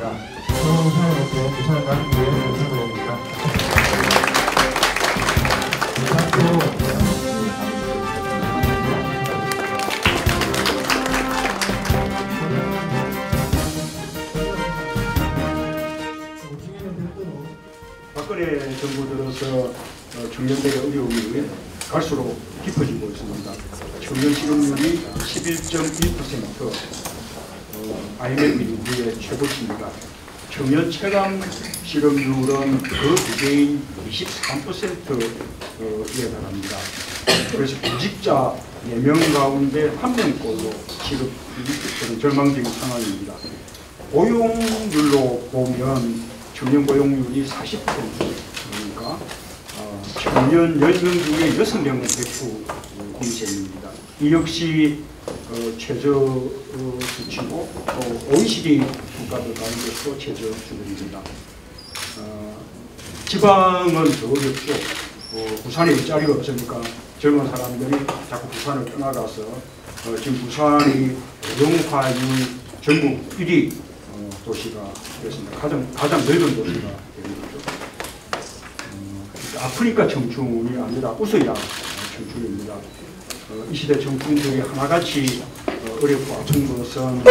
부탁드립니다. 사회업계 부산간 부의 윤상로입니다. 박근혜 정부 들어서 청년들의 어려움이 갈수록 깊어지고 있습니다. 청년 실업률이 11.1%, IMF 이후의 최고치입니다. 청년 체감 실업률은 그 두 배인 23%에 달합니다. 그래서 구직자 4명 가운데 1명꼴로 실업이 절망적인 상황입니다. 고용률로 보면 청년 고용률이 40%니까 청년 10명 중에 6명은 100% 공생입니다. 이 역시 최저 수치고 OECD 국가들 가운데서 최저 수준입니다. 지방은 더 어렵죠. 부산에 일자리가 없으니까 젊은 사람들이 자꾸 부산을 떠나가서 지금 부산이 고용화율 전국 1위 도시가 되었습니다. 가장 넓은 도시가 되는 거죠. 아프니까 청춘이 아니라 웃어야 청춘입니다. 이 시대 청춘들이 하나같이 어렵고 아픈 것은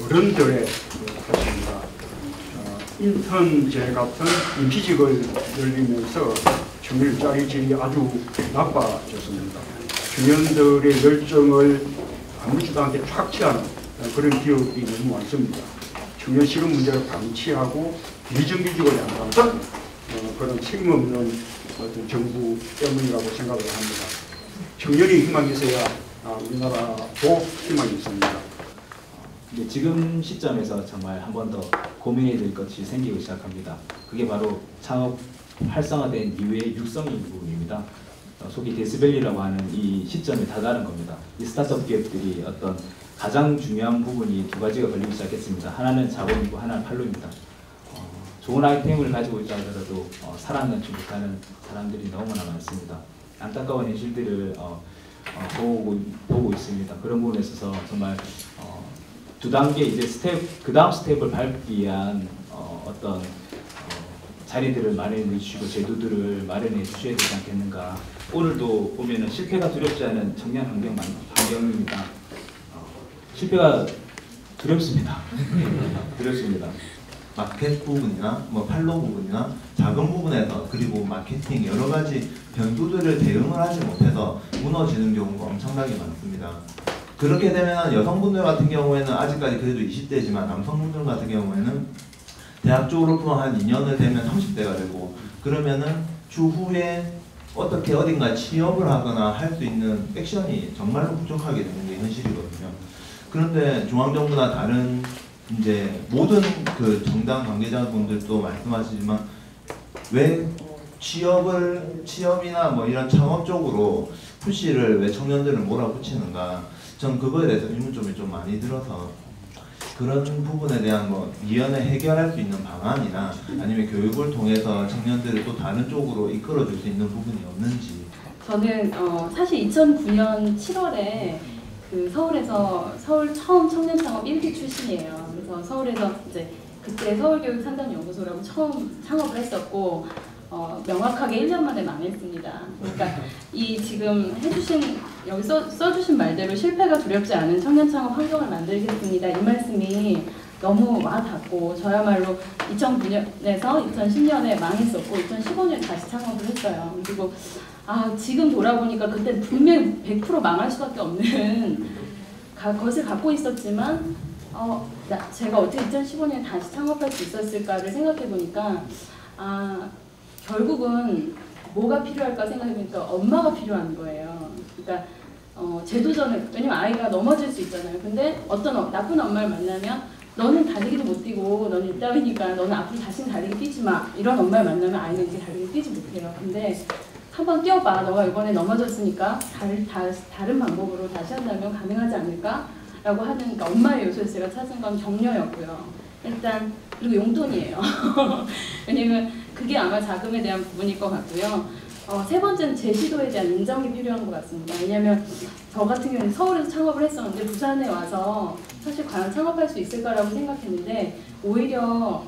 어른들의 탓입니다. 인턴제 같은 임시직을 열리면서 청년 일자리 질이 아주 나빠졌습니다. 청년들의 열정을 아무렇지도 않게 착취하는 그런 기업이 너무 많습니다. 청년 실업 문제를 방치하고 비정규직을 양성하는 그런 책임없는 어떤 정부 때문이라고 생각을 합니다. 청년이 희망이 있어야 우리나라도 희망이 있습니다. 지금 시점에서 정말 한 번 더 고민해야 될 것이 생기기 시작합니다. 그게 바로 창업 활성화된 이후의 육성인 부분입니다. 속이 데스밸리라고 하는 이 시점에 다다른 겁니다. 이 스타트업 기업들이 어떤 가장 중요한 부분이 두 가지가 걸리기 시작했습니다. 하나는 자본이고 하나는 판로입니다. 좋은 아이템을 가지고 있다 하더라도 살아남지 못하는 사람들이 너무나 많습니다. 안타까운 현실들을 보고 있습니다. 그런 부분에 있어서 정말 두 단계 이제 그 다음 스텝을 밟기 위한 어떤 자리들을 마련해 주시고 제도들을 마련해 주셔야 되지 않겠는가. 오늘도 보면은 실패가 두렵지 않은 청년 환경입니다. 실패가 두렵습니다. 두렵습니다. 마켓 부분이나 판로 부분이나 작은 부분에서 그리고 마케팅 여러 가지 변수들을 대응을 하지 못해서 무너지는 경우가 엄청나게 많습니다. 그렇게 되면 여성분들 같은 경우에는 아직까지 그래도 20대지만 남성분들 같은 경우에는 대학 졸업후 한 2년을 되면 30대가 되고 그러면은 추후에 어떻게 어딘가 취업을 하거나 할 수 있는 액션이 정말로 부족하게 되는 게 현실이거든요. 그런데 중앙정부나 다른 이제 모든 그 정당 관계자분들도 말씀하시지만 왜 취업이나 이런 창업 쪽으로 푸시를 왜 청년들을 몰아붙이는가? 전 그거에 대해서 의문점이 좀 많이 들어서 그런 부분에 대한 미연에 해결할 수 있는 방안이나 아니면 교육을 통해서 청년들을 또 다른 쪽으로 이끌어줄 수 있는 부분이 없는지. 저는 사실 2009년 7월에 그 서울에서 서울 처음 청년창업 1기 출신이에요. 그래서 서울에서 이제 그때 서울교육산단연구소라고 처음 창업을 했었고 명확하게 1년 만에 망했습니다. 그러니까 이 지금 해주신 여기 써주신 말대로 실패가 두렵지 않은 청년창업 환경을 만들겠습니다. 이 말씀이 너무 와닿고 저야말로 2009년에서 2010년에 망했었고 2015년에 다시 창업을 했어요. 그리고 지금 돌아보니까 그때 분명히 100% 망할 수밖에 없는 것을 갖고 있었지만 제가 어떻게 2015년에 다시 창업할 수 있었을까를 생각해 보니까 결국은 뭐가 필요할까 생각해 보니까 엄마가 필요한 거예요. 그러니까 제도전을, 왜냐면 아이가 넘어질 수 있잖아요. 근데 어떤 나쁜 엄마를 만나면 너는 달리기도 못 뛰고 너는 이따위니까 너는 앞으로 다시는 달리기 뛰지 마. 이런 엄마를 만나면 아이는 이제 달리기 뛰지 못해요. 근데 한번 뛰어봐. 너가 이번에 넘어졌으니까 다른 방법으로 다시 한다면 가능하지 않을까? 라고 하는 그러니까 엄마의 요소에서 제가 찾은 건 격려였고요. 일단 그리고 용돈이에요. 왜냐면 그게 아마 자금에 대한 부분일 것 같고요. 세 번째는 제시도에 대한 인정이 필요한 것 같습니다. 왜냐하면 저 같은 경우는 서울에서 창업을 했었는데 부산에 와서 사실 과연 창업할 수 있을까라고 생각했는데 오히려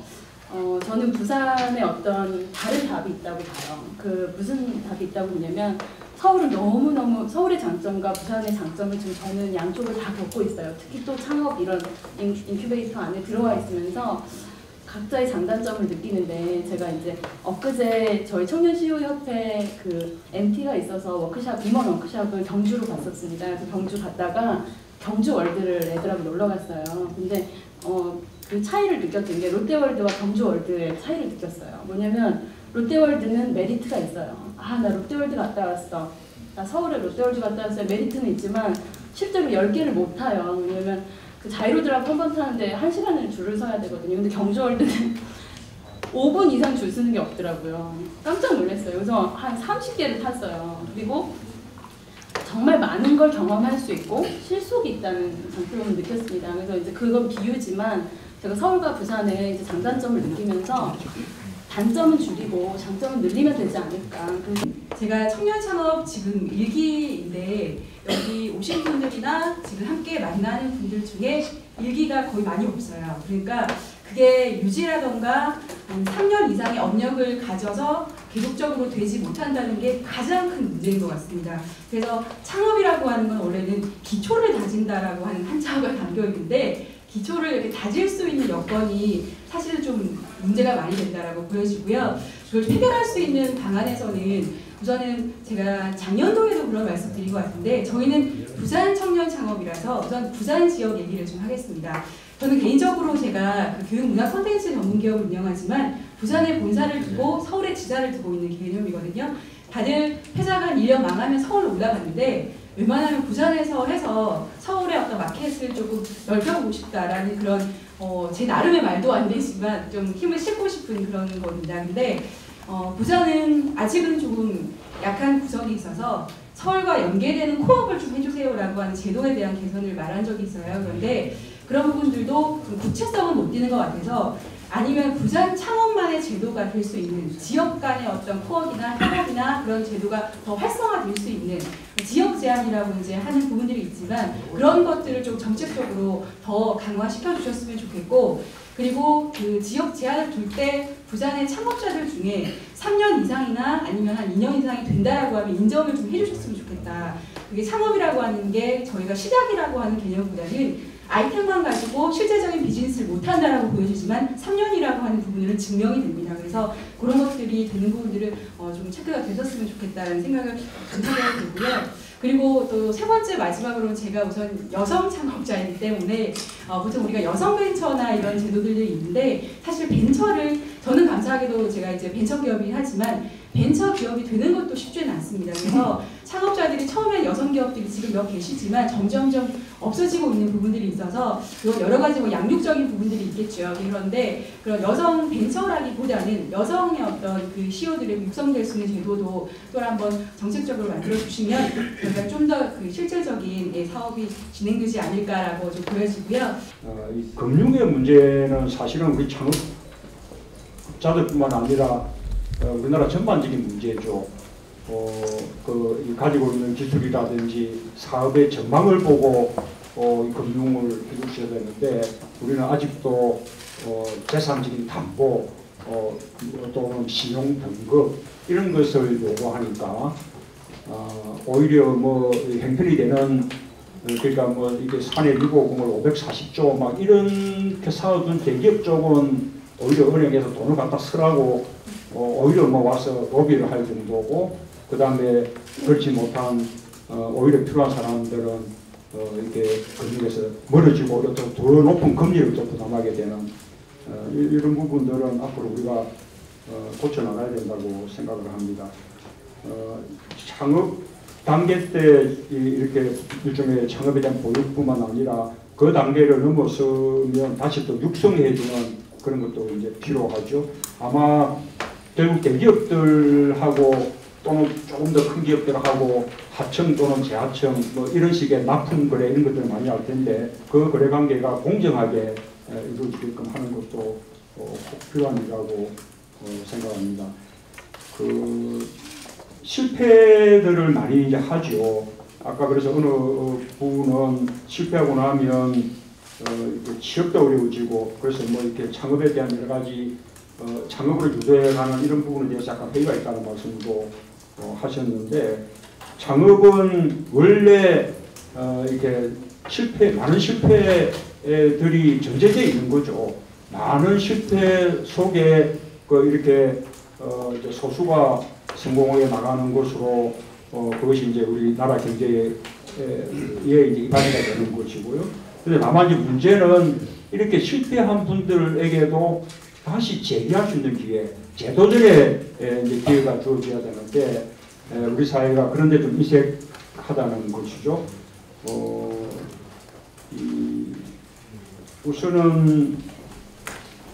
저는 부산에 어떤 다른 답이 있다고 봐요. 그 무슨 답이 있다고 보냐면 서울은 너무너무 서울의 장점과 부산의 장점을 지금 저는 양쪽을 다 겪고 있어요. 특히 또 창업 이런 인큐베이터 안에 들어와 있으면서 각자의 장단점을 느끼는데 제가 이제 엊그제 저희 청년 CEO 협회 그 MT가 있어서 워크샵 임원 워크샵을 경주로 갔었습니다. 그래서 경주 갔다가 경주 월드를 애들하고 놀러 갔어요. 근데 그 차이를 느꼈던 게 롯데월드와 경주 월드의 차이를 느꼈어요. 뭐냐면 롯데월드는 메리트가 있어요. 아, 나 롯데월드 갔다 왔어. 나 서울에 롯데월드 갔다 왔어요. 메리트는 있지만 실제로 10개를 못 타요. 왜냐면 그 자이로드랍 한 번 타는데 1시간을 줄을 서야 되거든요. 근데 경주월드는 5분 이상 줄 서는 게 없더라고요. 깜짝 놀랐어요. 그래서 한 30개를 탔어요. 그리고 정말 많은 걸 경험할 수 있고 실속이 있다는 장점을 느꼈습니다. 그래서 이제 그건 비유지만 제가 서울과 부산의 이제 장단점을 느끼면서 단점은 줄이고 장점은 늘리면 되지 않을까. 제가 청년 창업 지금 1기인데 여기 오신 분들이나 지금 함께 만나는 분들 중에 1기가 거의 많이 없어요. 그러니까 그게 유지라던가 3년 이상의 업력을 가져서 계속적으로 되지 못한다는 게 가장 큰 문제인 것 같습니다. 그래서 창업이라고 하는 건 원래는 기초를 다진다라고 하는 한자어가 담겨 있는데 기초를 이렇게 다질 수 있는 여건이 사실은 좀 문제가 많이 된다라고 보여지고요. 그걸 해결할 수 있는 방안에서는 우선은 제가 작년도에도 그런 말씀 드린 것 같은데 저희는 부산 청년 창업이라서 우선 부산 지역 얘기를 좀 하겠습니다. 저는 개인적으로 제가 그 교육문화 콘텐츠 전문기업을 운영하지만 부산에 본사를 두고 서울에 지사를 두고 있는 개념이거든요. 다들 회사가 한 1년 망하면 서울로 올라갔는데 웬만하면 부산에서 해서 서울의 어떤 마켓을 조금 넓혀보고 싶다라는 그런 제 나름의 말도 안 되지만 좀 힘을 싣고 싶은 그런 겁니다. 근데 부산은 아직은 조금 약한 구석이 있어서 서울과 연계되는 코업을 좀 해주세요라고 하는 제도에 대한 개선을 말한 적이 있어요. 그런데 그런 부분들도 좀 구체성은 못 띄는 것 같아서 아니면 부산 창업만의 제도가 될 수 있는 지역 간의 어떤 코업이나 협업이나 그런 제도가 더 활성화될 수 있는 지역 제한이라고 이제 하는 부분들이 있지만 그런 것들을 좀 정책적으로 더 강화시켜 주셨으면 좋겠고 그리고 그 지역 제한을 둘 때 부산의 창업자들 중에 3년 이상이나 아니면 한 2년 이상이 된다라고 하면 인정을 좀 해주셨으면 좋겠다. 그게 창업이라고 하는 게 저희가 시작이라고 하는 개념보다는 아이템만 가지고 실제적인 비즈니스를 못한다라고 보여지지만 3년이라고 하는 부분은 증명이 됩니다. 그래서 그런 것들이 되는 부분들을 좀 체크가 되셨으면 좋겠다는 생각을 하게 되고요. 그리고 또 세 번째 마지막으로는 제가 우선 여성 창업자이기 때문에 보통 우리가 여성 벤처나 이런 제도들이 있는데 사실 벤처를 저는 감사하게도 제가 이제 벤처 기업이긴 하지만 벤처 기업이 되는 것도 쉽지는 않습니다. 그래서 창업자들이 처음엔 여성 기업들이 지금 몇 계시지만 점점점 없어지고 있는 부분들이 있어서 여러 가지 뭐 양육적인 부분들이 있겠죠. 그런데 그런 여성 벤처라기보다는 여성의 어떤 그 CEO들이 육성될 수 있는 제도도 또 한번 정책적으로 만들어 주시면 저희가 좀 더 그 실질적인 사업이 진행되지 않을까라고 좀 보여지고요. 이 금융의 문제는 사실은 우리 창업자들뿐만 아니라 우리나라 전반적인 문제죠. 그 가지고 있는 기술이라든지 사업의 전망을 보고 금융을 해주셔야 되는데 우리는 아직도 재산적인 담보 또는 신용 등급 이런 것을 요구하니까 오히려 뭐 형편이 되는 그러니까 뭐 이게 사내 650을 540조 막 이렇게 사업은 대기업 쪽은 오히려 은행에서 돈을 갖다 쓰라고 오히려 뭐 와서 로비를 할 정도고 그 다음에 그렇지 못한 오히려 필요한 사람들은 이렇게 금융에서 멀어지고 오히려 더 높은 금리를 또 부담하게 되는 이런 부분들은 앞으로 우리가 고쳐나가야 된다고 생각을 합니다. 창업 단계 때 이렇게 일종의 창업에 대한 보육뿐만 아니라 그 단계를 넘어서면 다시 또 육성해주는 그런 것도 이제 필요하죠. 아마 결국 대기업들하고 또는 조금 더 큰 기업들하고 하청 또는 재하청 뭐 이런 식의 납품 거래 이런 것들을 많이 할 텐데 그 거래 관계가 공정하게 이루어지게끔 하는 것도 꼭 필요한 일이라고 생각합니다. 그 실패들을 많이 이제 하죠. 아까 그래서 어느 분은 실패하고 나면 이렇게 취업도 어려워지고 그래서 뭐 이렇게 창업에 대한 여러 가지 창업을 유도해가는 이런 부분에 대해서 약간 회의가 있다는 말씀도 하셨는데 창업은 원래 이렇게 많은 실패들이 전제되어 있는 거죠. 많은 실패 속에 이렇게 이제 소수가 성공해 나가는 것으로 그것이 이제 우리나라 경제에 이제 입안이 되는 것이고요. 그런데 다만 이제 문제는 이렇게 실패한 분들에게도 다시 재기할 수 있는 기회, 재도전의 이제 기회가 주어져야 되는데 우리 사회가 그런데 좀 인색하다는 것이죠. 우선은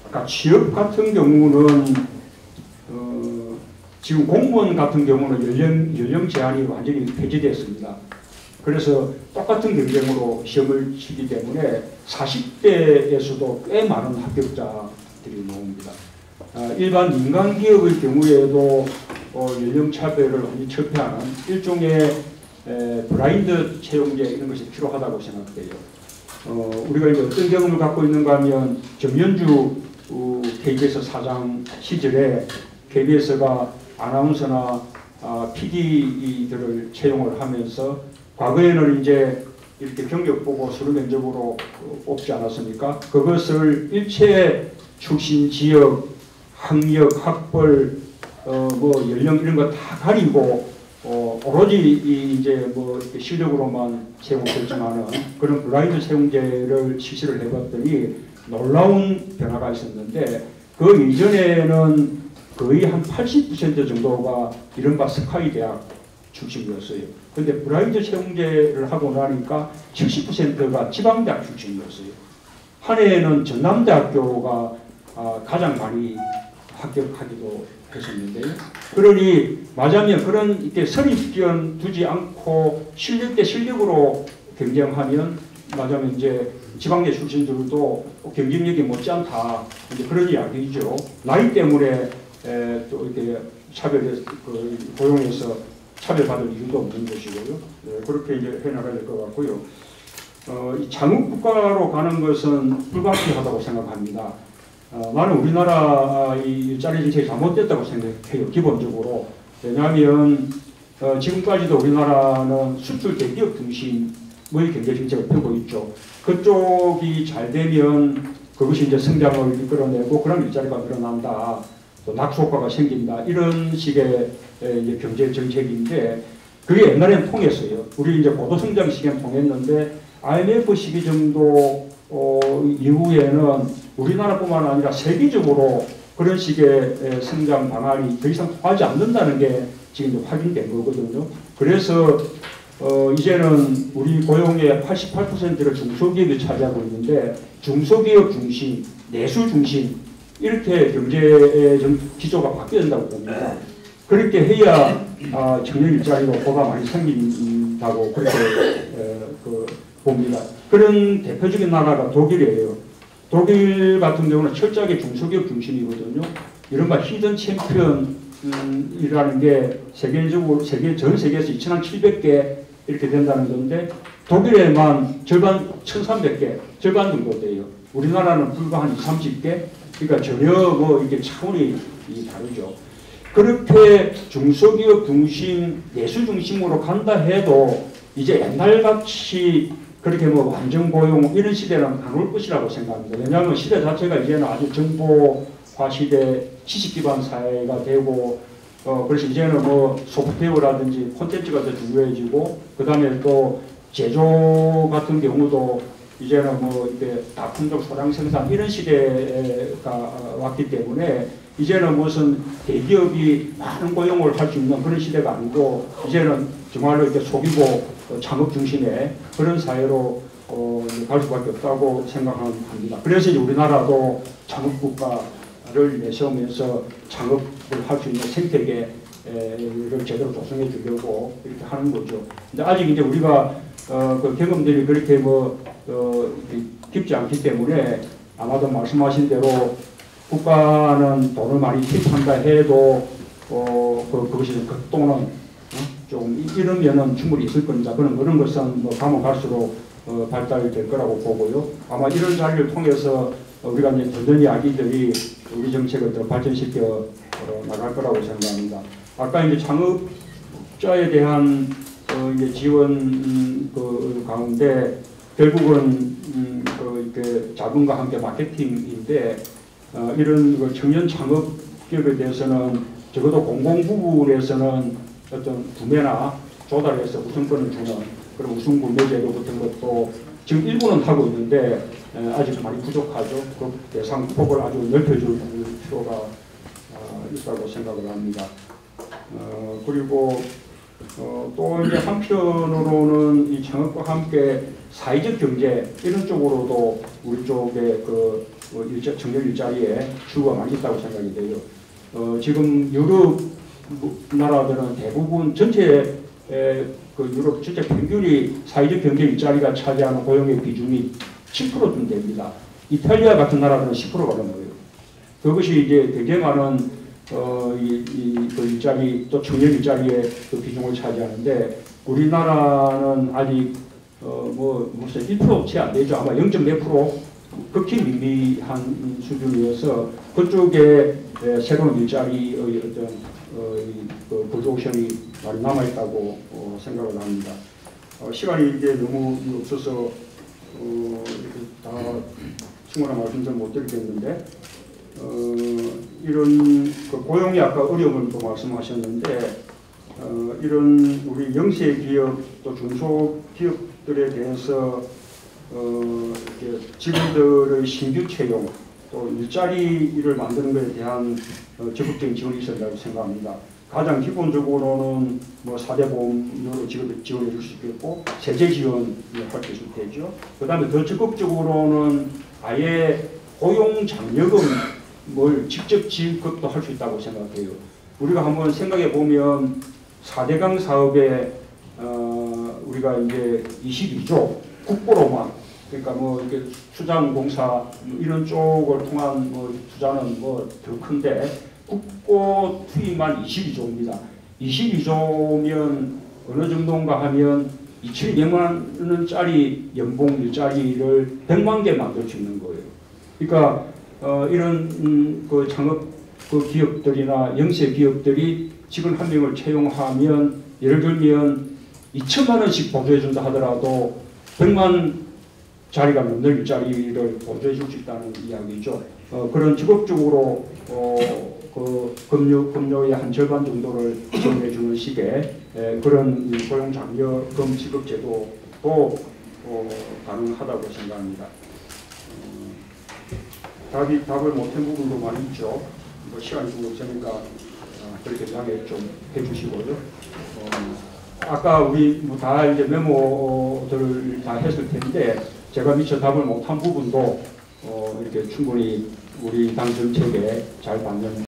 아까 취업 같은 경우는 지금 공무원 같은 경우는 연령 제한이 완전히 폐지됐습니다. 그래서 똑같은 경쟁으로 시험을 치기 때문에 40대에서도 꽤 많은 합격자들이 나옵니다. 일반 민간 기업의 경우에도 연령 차별을 완전히 철폐하는 일종의 블라인드 채용제 이런 것이 필요하다고 생각돼요. 우리가 이제 어떤 경험을 갖고 있는가 하면 정연주 KBS 사장 시절에 KBS가 아나운서나 PD들을 채용을 하면서 과거에는 이제 이렇게 경력 보고 서류 면접으로 뽑지 않았습니까? 그것을 일체 출신 지역, 학력, 학벌, 뭐 연령 이런 거 다 가리고 오로지 이제 뭐 실력으로만 채용 결정하는 그런 블라인드 채용제를 실시를 해봤더니 놀라운 변화가 있었는데 그 이전에는 거의 한 80% 정도가 이른바 스카이 대학 출신이었어요. 근데 블라인드 채용제를 하고 나니까 70%가 지방대학 출신이었어요. 한 해에는 전남대학교가 가장 많이 합격하기도 했었는데요. 그러니 맞으면 그런 이렇게 선입견 두지 않고 실력 대 실력으로 경쟁하면 맞으면 이제 지방대 출신들도 경쟁력이 못지않다 이제 그런 이야기죠. 나이 때문에 또 이렇게 고용해서 차별받을 이유도 없는 것이고요. 그렇게 이제 해나가야 될 것 같고요. 이 장국 국가로 가는 것은 불가피하다고 생각합니다. 나는 우리나라 이 일자리 정책이 잘못됐다고 생각해요. 기본적으로. 왜냐하면 지금까지도 우리나라는 수출 대기업 중심의 경제 정책을 펴고 있죠. 그쪽이 잘 되면 그것이 이제 성장을 이끌어내고 그런 일자리가 늘어난다. 또 낙수효과가 생긴다. 이런 식의 이제 경제 정책인데 그게 옛날에는 통했어요. 우리 이제 고도성장 시기엔 통했는데 IMF 시기 정도 이후에는 우리나라뿐만 아니라 세계적으로 그런 식의 성장 방안이 더 이상 통하지 않는다는 게 지금 확인된 거거든요. 그래서 이제는 우리 고용의 88%를 중소기업이 차지하고 있는데 중소기업 중심, 내수 중심 이렇게 경제의 기조가 바뀌어야 된다고 봅니다. 그렇게 해야 청년 일자리도 보다 많이 생긴다고 그렇게 봅니다. 그런 대표적인 나라가 독일이에요. 독일 같은 경우는 철저하게 중소기업 중심이거든요. 이른바 히든 챔피언이라는 게 세계적으로 전 세계에서 2,700개 이렇게 된다는 건데 독일에만 절반 1,300개 절반 정도 돼요. 우리나라는 불과 한 20, 30개. 그러니까 전혀 뭐 이게 차원이 다르죠. 그렇게 중소기업 중심, 내수 중심으로 간다 해도 이제 옛날같이 그렇게 뭐 완전 고용 이런 시대는 안 올 것이라고 생각합니다. 왜냐하면 시대 자체가 이제는 아주 정보화 시대, 지식 기반 사회가 되고 그래서 이제는 뭐 소프트웨어라든지 콘텐츠가 더 중요해지고 그 다음에 또 제조 같은 경우도 이제는 뭐 이렇게 다품종 소량 생산 이런 시대가 왔기 때문에 이제는 무슨 대기업이 많은 고용을 할 수 있는 그런 시대가 아니고 이제는 정말로 이렇게 속이고 창업 중심의 그런 사회로 갈 수밖에 없다고 생각합니다. 그래서 이제 우리나라도 창업 국가를 내세우면서 창업을 할 수 있는 생태계를 제대로 조성해 주려고 이렇게 하는 거죠. 근데 아직 이제 우리가 그 경험들이 그렇게 깊지 않기 때문에 아마도 말씀하신 대로 국가는 돈을 많이 투입한다 해도 그것이 극도는 좀 이런 면은 충분히 있을 겁니다. 그런 것은 뭐 가면 갈수록 발달될 거라고 보고요. 아마 이런 자리를 통해서 우리가 이제 듣는 이야기들이 우리 정책을 더 발전시켜 나갈 거라고 생각합니다. 아까 이제 창업자에 대한 이제 지원 그 가운데 결국은 이렇게 자금과 함께 마케팅인데 이런 그 청년 창업 기업에 대해서는 적어도 공공 부분에서는 어떤 구매나 조달해서 우선권을 주는 그런 우선 구매 제도 같은 것도 지금 일부는 하고 있는데 아직 많이 부족하죠. 그 대상 폭을 아주 넓혀줄 필요가 있다고 생각을 합니다. 그리고 또 이제 한편으로는 이 창업과 함께 사회적 경제 이런 쪽으로도 우리 쪽에 그 청년 일자리에 수요가 많이 있다고 생각이 돼요. 지금 유럽 나라들은 대부분 전체 그 유럽 전체 평균이 사회적 경제 일자리가 차지하는 고용의 비중이 10%쯤 됩니다. 이탈리아 같은 나라들은 10%가 넘어요. 그것이 이제 되게 많은 그 일자리 또 청년 일자리의 그 비중을 차지하는데 우리나라는 아직 무슨 1% 채 안 되죠. 아마 0.몇 % 극히 미미한 수준이어서 그쪽에 새로운 일자리의 어떤 그 보조옵션이 많이 남아있다고 생각을 합니다. 시간이 이제 너무 없어서 이렇게 다 충분한 말씀을 못 드리겠는데 이런 그 고용이 아까 어려움을 또 말씀하셨는데 이런 우리 영세 기업 또 중소 기업들에 대해서 이렇게 직원들의 신규 채용 또 일자리를 만드는 것에 대한 적극적인 지원이 있어야 한다고 생각합니다. 가장 기본적으로는 뭐 4대 보험료로 지원해 줄 수 있겠고 세제 지원을 할 수 있을 테죠. 그 다음에 더 적극적으로는 아예 고용 장려금을 직접 지급도 할 수 있다고 생각해요. 우리가 한번 생각해 보면 4대강 사업에 우리가 이제 22조 국고로만 그러니까 뭐 이렇게 수장공사 이런 쪽을 통한 뭐 투자는 뭐 더 큰데 국고 투입만 22조입니다. 22조면 어느 정도인가 하면 2,200만 원짜리 연봉 일자리를 100만 개 만들 수 있는 거예요. 그러니까 이런 그 창업 그 기업들이나 영세 기업들이 직원 한 명을 채용하면 예를 들면 2천만 원씩 보조해 준다 하더라도 100만 자리가 넘는 일자리를 보조해 줄 수 있다는 이야기죠. 그런 직업적으로 그 급료의 한 절반 정도를 지원해 주는 식의 그런 고용장려금 지급제도도 가능하다고 생각합니다. 답을 못한 부분도 많이 있죠. 뭐 시간이 좀 없으니까 그렇게 양해 좀 해주시고요. 아까 우리 뭐 다 이제 메모들을 다 했을 텐데 제가 미처 답을 못한 부분도 이렇게 충분히 우리 당 정책에 잘 받는